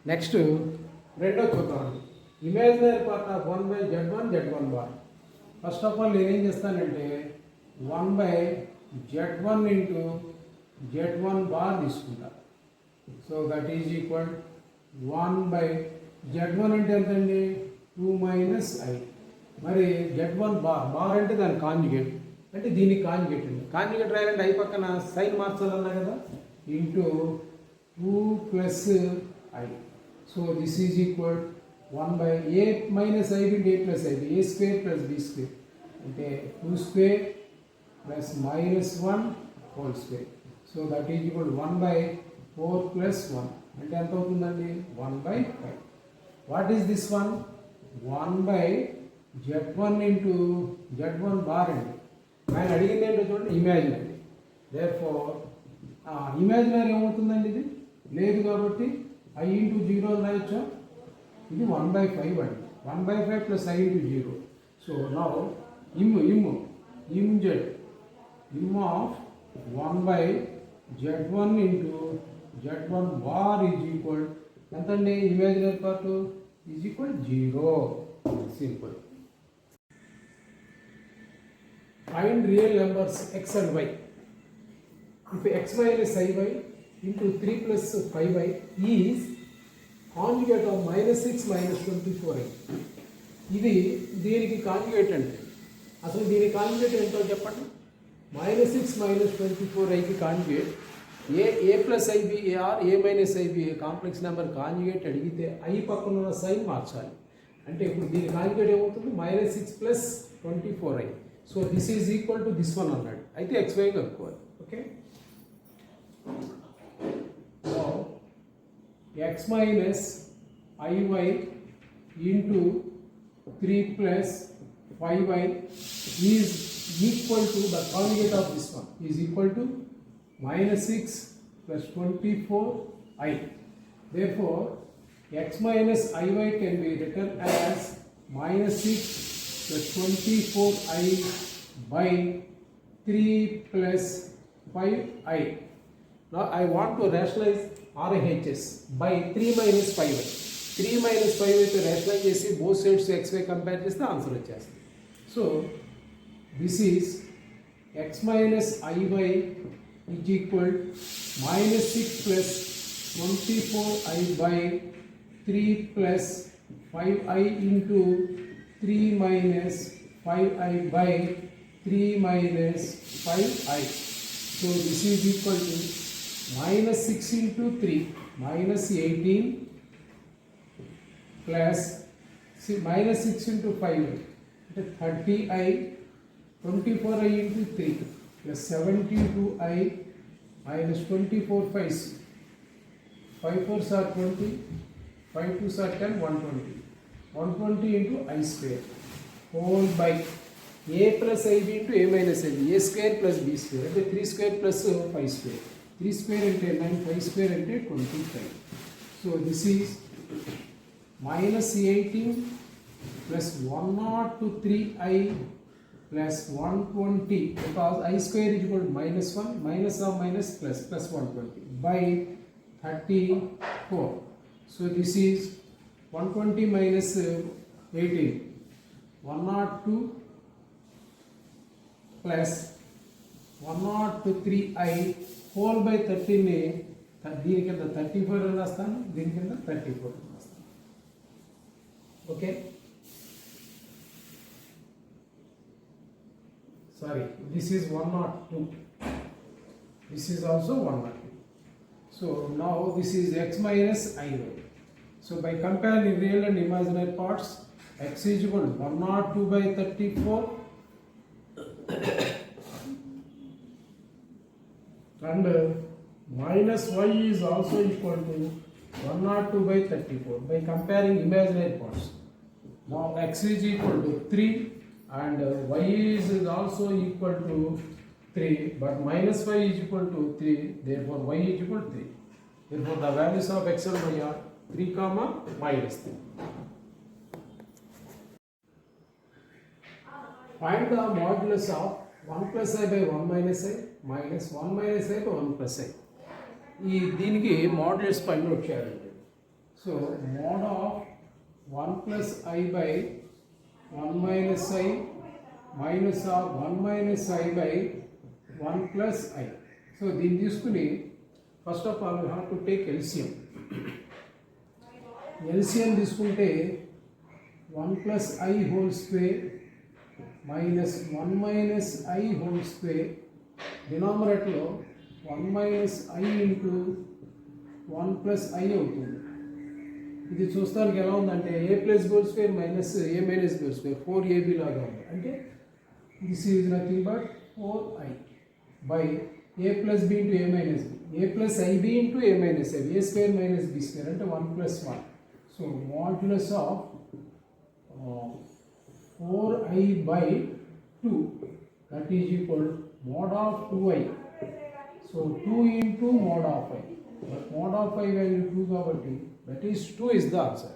Next రెండో చూద్దాం. Imaginary part of 1/z1 z1 bar. First of all నేనేం చేస్తానంటే 1/z1 ఇంటూ z1 బార్ తీసుకుంటా. So that is equal 1/z1 అంటే ఎంతండి 2 - i. మరి z1 బార్ అంటే దాని కాంజుగేట్, అంటే దీనికి కాంజుగేట్ అండి. కాంజుగేట్ రాయాలంటే i పక్కన సైన్ మార్చాలన్నా కదా, into 2 + i. So this is equal 1/a - i into a + ib, a square plus b square అంటే 2 square plus -1 whole square. So that is equal 1/4 + 1 అంటే ఎంత అవుతుందండి 1/5. What is this one? 1/z1 into z1 bar అండి. ఆయన అడిగింది ఏంటో చూడండి, imaginary. Therefore imaginary ఏమవుతుందండి, ఇది లేదు కాబట్టి i ఇంటూ 0 అని రాయొచ్చా? ఇది 1/5 అండి. 1/5 + i into 0. So now im of 1/z1 into z1 bar is equal ఎంతండి? Imaginary part is equal 0. Simple. Find real numbers x and y. If x - iy into 3 + 5i is conjugate of -6 - 24i. ఇది దీనికి conjugate అంటే అసలు దీని conjugate ఏంటో చెప్పండి. -6 - 24iకి conjugate a + ib or a - ib complex number conjugate అడిగితే i పక్కన ఉన్న సైన్ మార్చాలి. అంటే ఇప్పుడు దీని కాంజుగేట్ ఏమవుతుంది? -6 + 24i. So this is equal to this one అన్నాడు. అయితే xy కనుక్కోవాలి. Okay, x - iy into 3 + 5i is equal to the conjugate of this one is equal to -6 + 24i. Therefore x - iy can be written as -6 + 24i by 3 + 5i. Now I want to rationalize RHS by 3 - 5i. 3 - 5 అయితే rationalise చేసి both sides xy compare చేస్తే answer వచ్చేస్తుంది. So this is x - iy is equal -6 + 24i by 3 + 5i into 3 - 5i by 3 - 5i. So this is equal to -6 into 3 -18 plus -6 into 5 అంటే 30i, 24i into 3 plus 72i minus 24 5s. 5 4s are 20, 5 2s are 10, 120. 120 into i square whole by a plus ib into a minus ib, a square plus b square అంటే 3 square plus 5 square. 3 square అంటే 9, 5 square అంటే 25. So this is -18 plus 103i plus 120 because i square is equal to -1 minus of minus plus 120 by 34. So this is 120 minus 18, 102 plus 103i whole by 13 దీని కింద 34 అని రాస్తాను, దీని కింద 34 అని రాస్తాను. Okay, sorry, this is 102, this is also 102. So now this is x - iy. So by comparing real and imaginary parts, x is equal to 102 by 34 and minus y is also equal to 102 by 34 by comparing imaginary parts. Now x is equal to 3 and y is also equal to 3, but minus y is equal to 3, therefore y is equal to 3. Therefore the values of x and y are 3, -3. Find the modulus of 1 + i by 1 - i minus 1 - i by 1 + i. దీనికి modulus find out చేయాలండి. So mod of 1 plus I by 1 minus I minus of 1 minus I by 1 plus I. So దీన్ని తీసుకుని first of all we have to take LCM. LCM తీసుకుంటే 1 plus I whole square minus 1 minus I whole square డినామినేటర్లో 1 minus I into 1 plus I అవుతుంది. ఇది చూస్తానికి ఎలా ఉందంటే a plus whole square minus a minus whole square 4ab లాగా ఉంది. అంటే this is nothing but 4i by a plus b into a minus b a plus ib into a minus ib a square minus b square అంటే 1 plus 1. So modulus of 4i by 2 that is equal mod of 2i. So 2 into mod of I. But mod of I value 2 కాబట్టి that is 2 is the answer.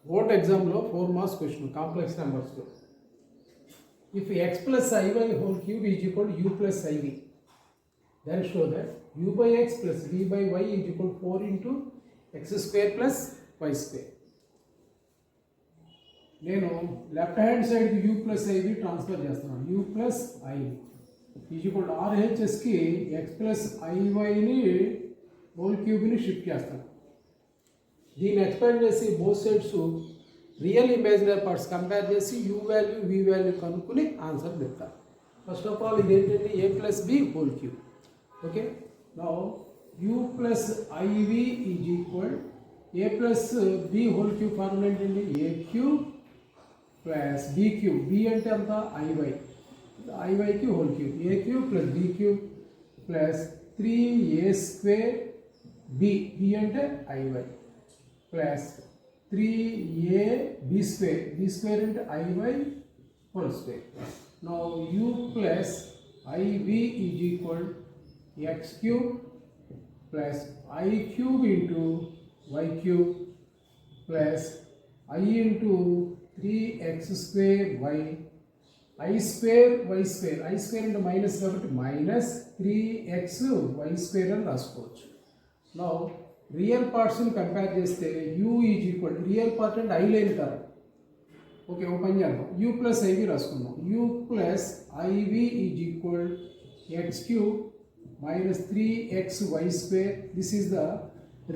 Board exam లో 4 marks question complex numbers లో. If x plus iy whole cube is equal to u plus iv, then show that u by x plus v by y is equal to 4 into x square plus y square. నేను left hand సైడ్కి u plus i v transfer చేస్తున్నాను. U plus IV is equal to ఆర్హెచ్ఎస్కి x plus ఐవైని whole క్యూబ్ని shift చేస్తాను. దీన్ని expand చేసి both sides real imaginary parts compare చేసి యూ వాల్యూ వి వాల్యూ కనుక్కుని ఆన్సర్ చెప్తాను. ఫస్ట్ ఆఫ్ ఆల్ ఇది ఏంటంటే a plus b whole cube. Okay, now you plus IV is equal a plus b whole cube formula ఏంటండి a cube plus b cube. B అంటే అంత i y, ఐవైకి whole cube a cube plus b cube plus 3a square b, b అంటే i y plus 3ab square, b square అంటే i y whole square. Now you plus IV is equal X cube plus i cube into y cube plus I into 3x square y, I square y square, I square into minus కాబట్టి minus 3x y square అని రాసుకోవచ్చు. Now real పార్ట్స్ని compare చేస్తే u is equal real part అంటే i లేని తరం. Okay, ఓ పని చేద్దాం, u ప్లస్ ఐవి రాసుకుందాం. u plus IV is equal X cube minus 3x y square. This is the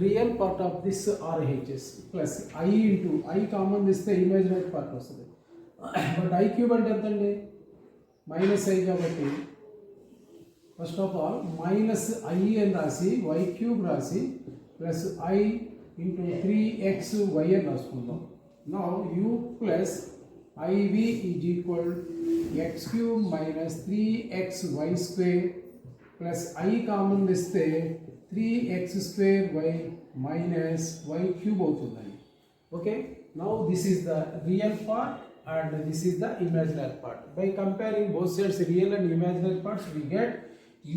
real part of this RHS plus I into i common తీస్తే imaginary part వస్తుంది. But i cube అంటే ఎంతండి minus i కాబట్టి first of all minus I అని రాసి Y cube రాసి plus I into 3x y అని రాసుకుందాం. Now you plus IV is equal X cube minus 3x y square plus I common తీస్తే 3x square y minus y cube అవుతుందండి. Okay, now this is the real part and this is the imaginary part. By comparing both sides real and imaginary parts we get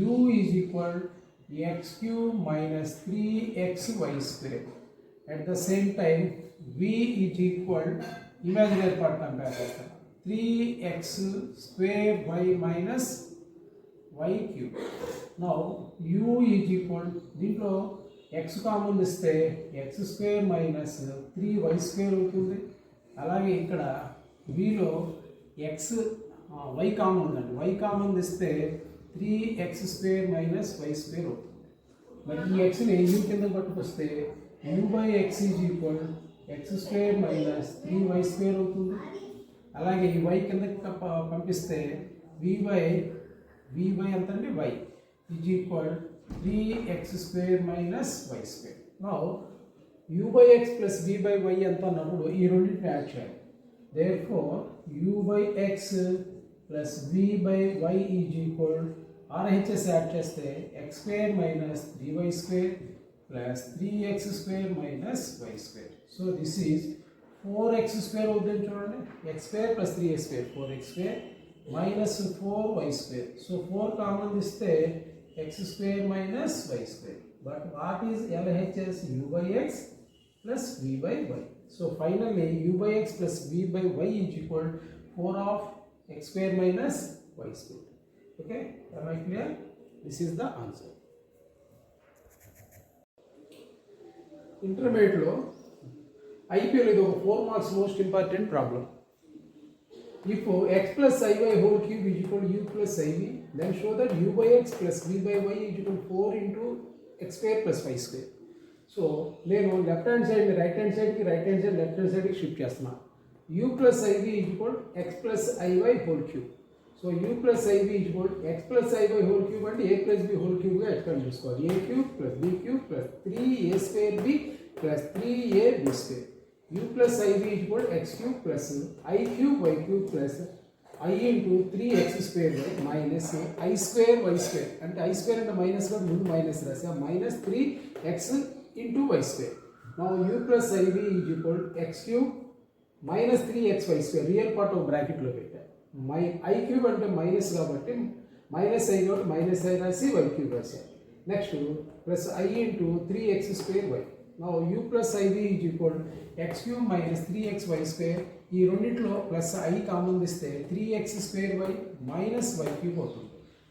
u is equal X cube minus 3x y square. At the same time v is equal imaginary part compare చేస్తాం 3x square y minus y cube. Now u is equal దీంట్లో x common ఇస్తే X square minus 3y square అవుతుంది. అలాగే ఇక్కడ vలో X y common ఉందండి, y common ఇస్తే 3x square minus y square అవుతుంది. మరి ఈ xని u కింద పట్టుకొస్తే u by X is equal X square minus 3y square అవుతుంది. అలాగే ఈ y కిందకి పంపిస్తే v బై ఎంత అండి y is equal 3x square minus y square. Now u by x plus v by y ఎంత అన్నప్పుడు ఈ రెండింటిని యాడ్ చేయాలి. Therefore u by x plus v by y is equal RHS add చేస్తే x square minus 3y square plus 3x square minus y square. So this is 4x square అవుతుంది చూడండి, x square plus 3x square 4x square minus 4y square. So 4 common ఇస్తే x square minus y square. But what is LHS? U by x plus v by y. So finally u by x plus v by y is equal 4 of x square minus y square. Okay, am I clear? This is the answer. ఇంటర్మీడియట్లో IPL ఇది ఒక 4 marks most important problem. If x plus I y whole cube is equal to u plus iv, then show that u by x plus v by y is equal to 4 into x square plus y square. So నేను left hand side right hand సైడ్కి, right hand side left hand సైడ్కి shift చేస్తున్నా. u plus iv is equal to x plus iy whole cube. So u plus iv is equal to x plus iy whole cube అంటే a plus b whole cube గా expand చేసుకోవాలి. a cube plus b cube plus 3a square b plus 3ab square. u plus iv is equal to x cube plus I cube y cube plus I into 3x square y minus I square y square. అంటే I square అంటే minus కూడా ముందు minus రాసా, minus 3x into y square. Now u plus iv is equal to x cube minus 3xy square. Real part ఒక బ్రాకెట్లో పెట్టా. I cube అంటే minus కాబట్టి మైనస్ I కాబట్టి మైనస్ I రాసి y cube రాసా. Next plus I into 3x square y. Now u plus iv is equal to x cube minus 3xy square. ఈ రెండిట్లో ప్లస్ I కామన్ తీస్తే 3x square y minus y cube అవుతుంది.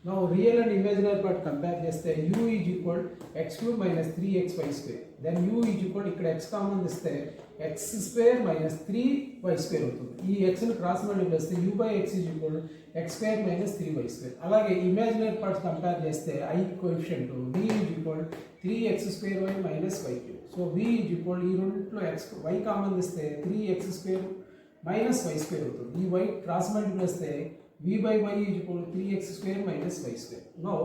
Now real and imaginary part compare చేస్తే u is equal to x cube minus 3xy square. Then u is equal to ఇక్కడ x common తీస్తే x square minus 3y square అవుతుంది. ఈ x ని cross multiply చేస్తే u by x is equal to x square minus 3y square. అలాగే imaginary parts compare చేస్తే I coefficient v is equal to 3x square y minus y cube. So v is equal ఈ రెండిట్లో x y common తీస్తే 3x square minus y square అవుతుంది. ఈ y cross multiply చేస్తే v by y is equal to 3x square minus y square. Now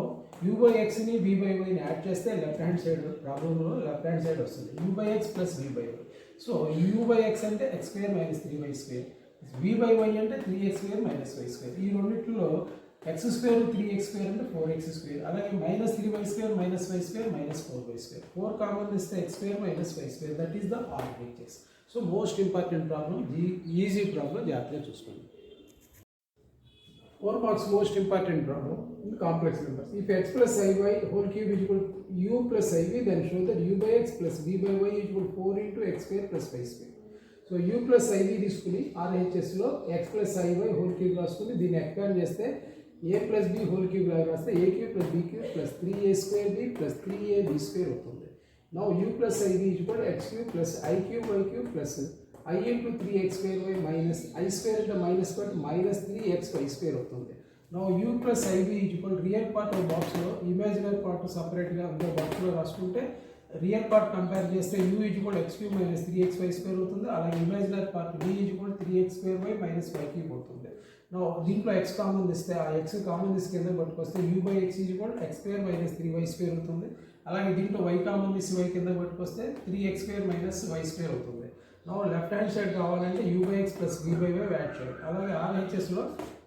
u by x ని v by y ని add చేస్తే left hand side ప్రాబ్లంలో left hand side వస్తుంది. u by x plus v by y. So u by x అంటే x square minus 3y square, v by y అంటే 3x square minus y square. ఈ రెండిట్లో x square 3x square అంటే 4x square. అలాగే minus 3y square minus y square minus 4y square. 4 common ఇస్తే x square minus y square. That is the RHS. So most important problem, easy problem, జాగ్రత్తగా చూసుకోండి. 4 marks most important problem in complex numbers. If x plus iy whole cube is equal to u plus iv, then show that u by x plus v by y is equal to 4 into x square plus y square. So u plus iv తీసుకుని RHS లో x plus iy whole cube రాసుకుని దీన్ని expand చేస్తే a plus b whole cube లాగా రాస్తే a cube plus b cube plus 3a square b plus 3ab square అవుతుంది. Now u plus iv is equal to x cube plus I cube y cube plus I into 3x square y minus I square into minus part minus 3xy square అవుతుంది. Now u plus iv is equal to real part ఒక బాక్స్లో, imaginary part సపరేట్గా ఇంకో బాక్స్లో రాసుకుంటే real part compare చేస్తే u is equal to x cube minus 3xy square అవుతుంది. అలాగే imaginary part v is equal to 3x square y minus y cube అవుతుంది. Now దీంట్లో x కామన్ ఇస్తే ఆ x కామన్ తీసి కింద పట్టుకొస్తే u by x is equal to x square minus 3y square అవుతుంది. అలాగే దీంట్లో y కామన్ తీసి y కింద పట్టుకొస్తే 3x square minus y square అవుతుంది. నా లెఫ్ట్ హ్యాండ్ సైడ్ కావాలంటే u by x plus v by y add చేయాలి. అలాగే RHSలో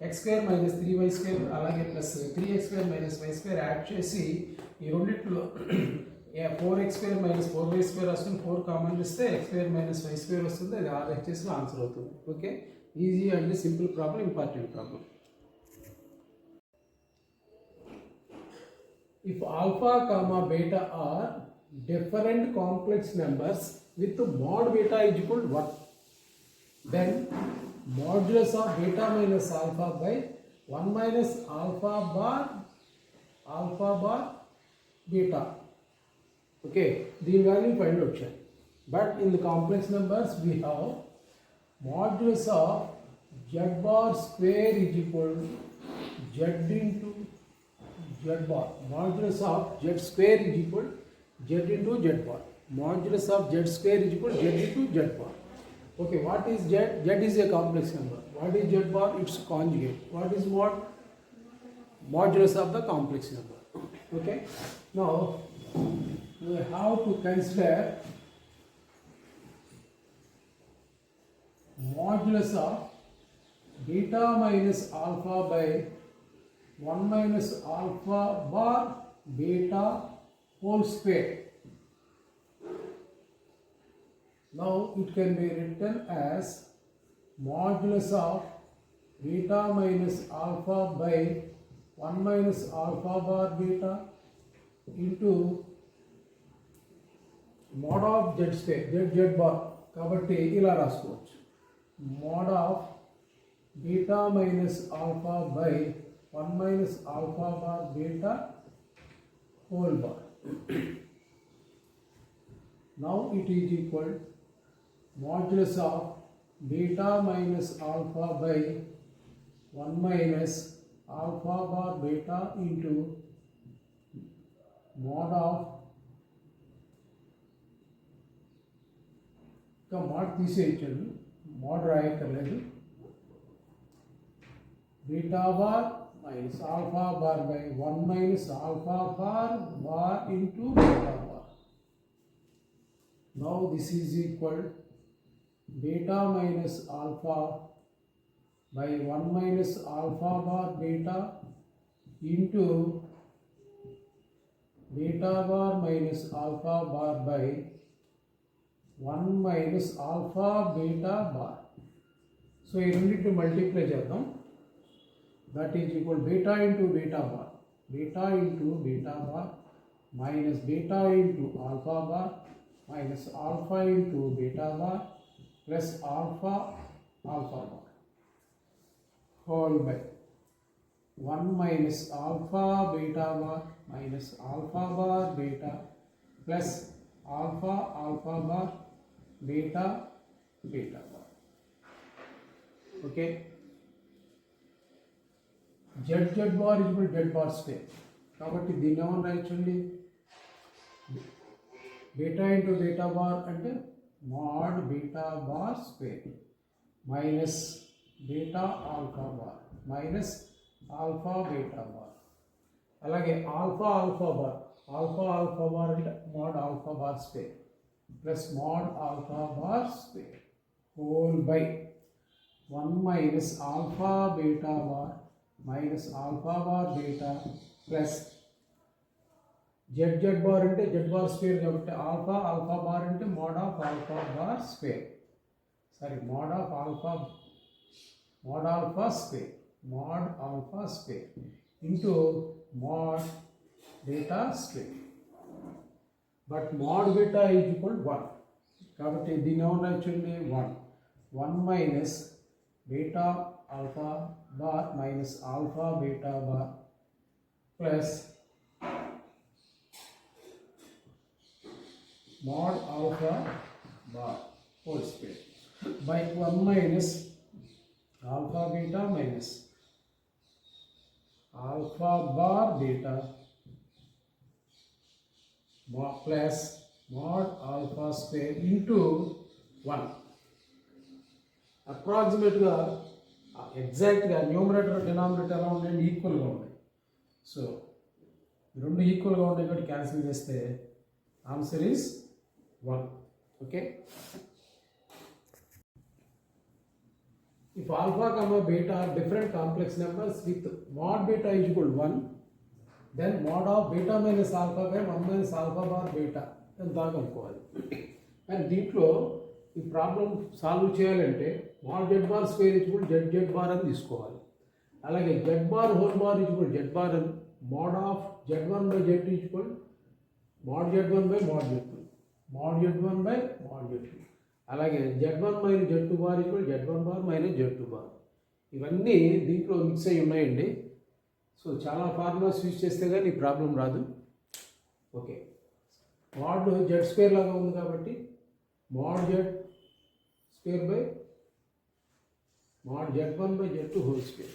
x square minus 3y square అలాగే plus 3x square minus y square add చేసి ఈ రెండిట్లో 4x square minus 4y square వస్తుంది. 4 కామన్ ఇస్తే x square minus y square వస్తుంది. అది RHSలో ఆన్సర్ అవుతుంది. Okay, easy and simple problem, important problem. If alpha comma beta are different complex numbers with mod beta is equal to 1, then modulus of beta minus alpha by 1 minus alpha bar beta. Okay, the value find out. But in the complex numbers we have modulus of z bar square is equal to z into z bar. Modulus of z square is equal to z into z bar. Modulus of z square is equal to z into z bar. Okay, what is z? Z is a complex number. What is z bar? Its conjugate. What is mod? Modulus of the complex number. Okay, now we have to consider modulus of beta minus alpha by 1 minus alpha bar beta whole square. Now it can be written as modulus of beta minus alpha by 1 minus alpha bar beta into mod of z square, z bar. కాబట్టి ఇలా రాసుకోవచ్చు, mod of beta minus alpha by 1 minus alpha bar beta whole bar. Now it is equal modulus of beta minus alpha by 1 minus alpha bar beta into mod of mod తీసేయచ్చండి mod రాయక్కర్లేదు beta bar minus alpha bar by 1 minus alpha bar into beta bar. Now this is equal beta minus alpha by 1 minus alpha bar beta into beta bar minus alpha bar by 1 minus alpha beta bar. So you need to multiply చేద్దాం. That is equal beta into beta bar minus beta into alpha bar minus alpha into beta bar plus alpha bar whole by 1 minus alpha beta bar minus alpha bar beta plus alpha bar beta bar. Okay. Z bar is equal to Z bar square. కాబట్టి దీన్ని ఏమని రాయొచ్చండి beta into beta bar అంటే mod beta bar square minus beta alpha bar minus alpha beta bar అలాగే alpha bar అంటే mod alpha bar square plus mod alpha bar square whole by 1 minus alpha beta bar minus alpha bar beta plus z bar అంటే z bar square కాబట్టి alpha bar అంటే mod of alpha bar square mod alpha square into mod beta square but mod beta is equal to 1 కాబట్టి దీని ఏమన్నా రాయొచ్చండి 1 minus beta alpha bar minus alpha beta bar plus mod alpha bar whole square by 1 minus alpha beta minus alpha bar beta plus mod alpha square into 1. అప్రాక్సిమేట్గా ఎగ్జాక్ట్గా numerator denominator ఎలా ఉంటాయండి ఈక్వల్గా ఉంటాయి. So రెండు ఈక్వల్గా ఉంటాయి కాబట్టి క్యాన్సిల్ చేస్తే answer is 1. Okay. If alpha comma beta are different complex numbers with mod beta is equal to 1 then mod of beta minus alpha by 1 minus alpha bar beta అని దాకా అనుకోవాలి. అండ్ దీంట్లో ఈ ప్రాబ్లం సాల్వ్ చేయాలంటే mod z bar square is equal to z bar అని తీసుకోవాలి. అలాగే z bar whole bar is equal to z bar అని mod of z1 by z2 is equal to mod z1 by mod z2 అలాగే z1 minus z2 bar is equal to z1 bar minus z2 bar. ఇవన్నీ దీంట్లో mix అయ్యి ఉన్నాయండి. So చాలా formulas use చేస్తే కానీ ఈ ప్రాబ్లం రాదు. ఓకే. mod z స్క్వేర్ లాగా ఉంది కాబట్టి mod z square by mod z1 by z2 whole square.